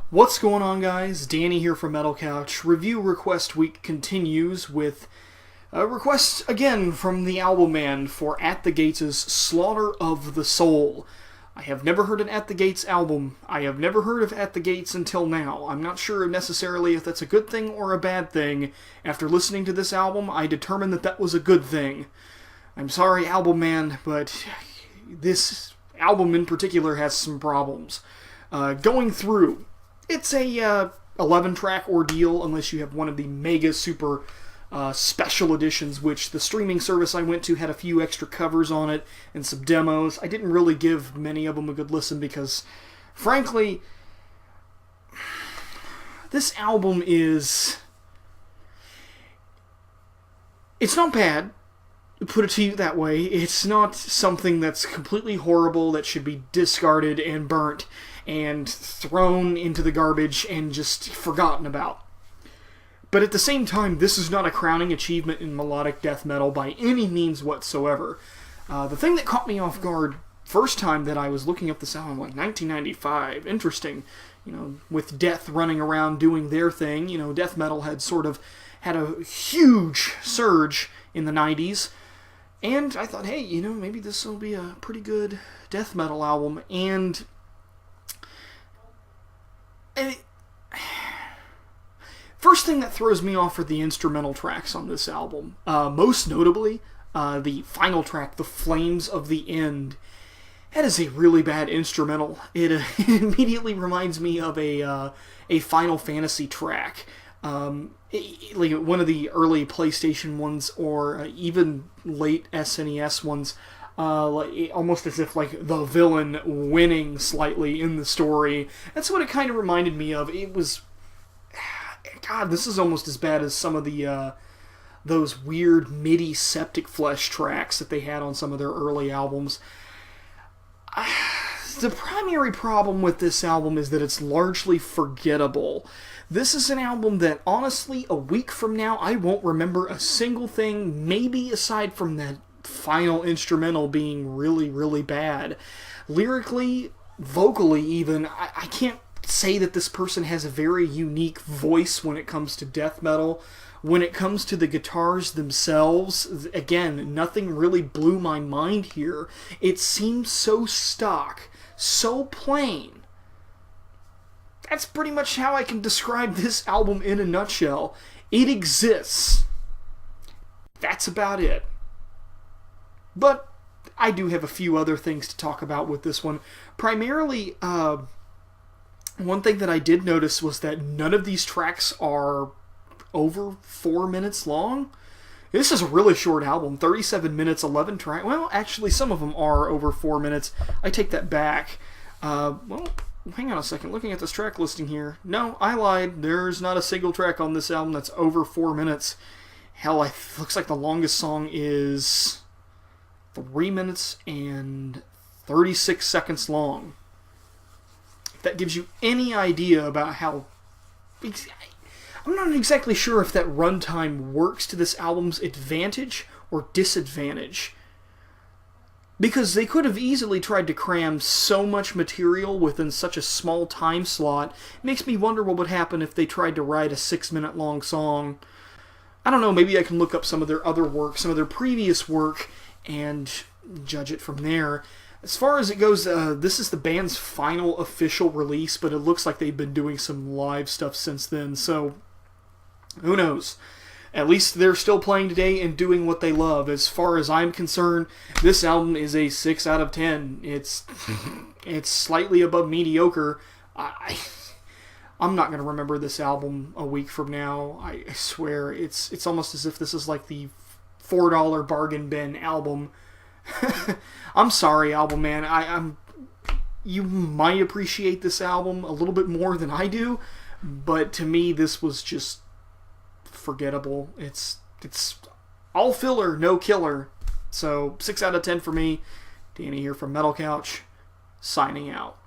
What's going on, guys? Danny here from Metal Couch. Review request week continues with a request again from the Album Man for At the Gates' Slaughter of the Soul. I have never heard an At the Gates album. I have never heard of At the Gates until now. I'm not sure necessarily if that's a good thing or a bad thing. After listening to this album, I determined that that was a good thing. I'm sorry, Album Man, but this album in particular has some problems. Going through, it's a 11-track ordeal unless you have one of the mega super special editions, which the streaming service I went to had a few extra covers on it and some demos. I didn't really give many of them a good listen because, frankly, this album is... It's not bad, to put it to you that way. It's not something that's completely horrible that should be discarded and burnt and thrown into the garbage and just forgotten about. But at the same time, this is not a crowning achievement in melodic death metal by any means whatsoever. The thing that caught me off guard first time that I was looking up this album, like 1995, interesting, with Death running around doing their thing. Death metal had sort of had a huge surge in the 90s. And I thought, hey, maybe this will be a pretty good death metal album. And first thing that throws me off are the instrumental tracks on this album. Most notably, the final track, The Flames of the End. That is a really bad instrumental. It immediately reminds me of a Final Fantasy track. Like one of the early PlayStation ones, or even late SNES ones, almost as if like the villain winning slightly in the story. That's what it kind of reminded me of. It was, God, this is almost as bad as some of the those weird MIDI Septic Flesh tracks that they had on some of their early albums. The primary problem with this album is that it's largely forgettable. This is an album that, honestly, a week from now, I won't remember a single thing, maybe aside from that final instrumental being really, really bad. Lyrically, vocally even, I can't say that this person has a very unique voice when it comes to death metal. When it comes to the guitars themselves, again, nothing really blew my mind here. It seems so stock, so plain. That's pretty much how I can describe this album in a nutshell. It exists. That's about it. But I do have a few other things to talk about with this one. Primarily, one thing that I did notice was that none of these tracks are over 4 minutes long. This is a really short album, 37 minutes, 11 tracks. Well, actually, some of them are over 4 minutes. I take that back. Well, hang on a second. Looking at this track listing here. No, I lied. There's not a single track on this album that's over 4 minutes. Hell, looks like the longest song is 3 minutes and 36 seconds long. If that gives you any idea about how... I'm not exactly sure if that runtime works to this album's advantage or disadvantage. Because they could have easily tried to cram so much material within such a small time slot. It makes me wonder what would happen if they tried to write a 6-minute long song. I don't know, maybe I can look up some of their other work, some of their previous work, and judge it from there. As far as it goes, this is the band's final official release, but it looks like they've been doing some live stuff since then, so who knows? At least they're still playing today and doing what they love. As far as I'm concerned, this album is a 6 out of 10. It's slightly above mediocre. I'm not going to remember this album a week from now. I swear. It's almost as if this is like the $4 bargain bin album. I'm sorry, Album Man. You might appreciate this album a little bit more than I do, but to me, this was just forgettable. It's all filler, no killer. So 6 out of 10 for me. Danny here from Metal Couch, signing out.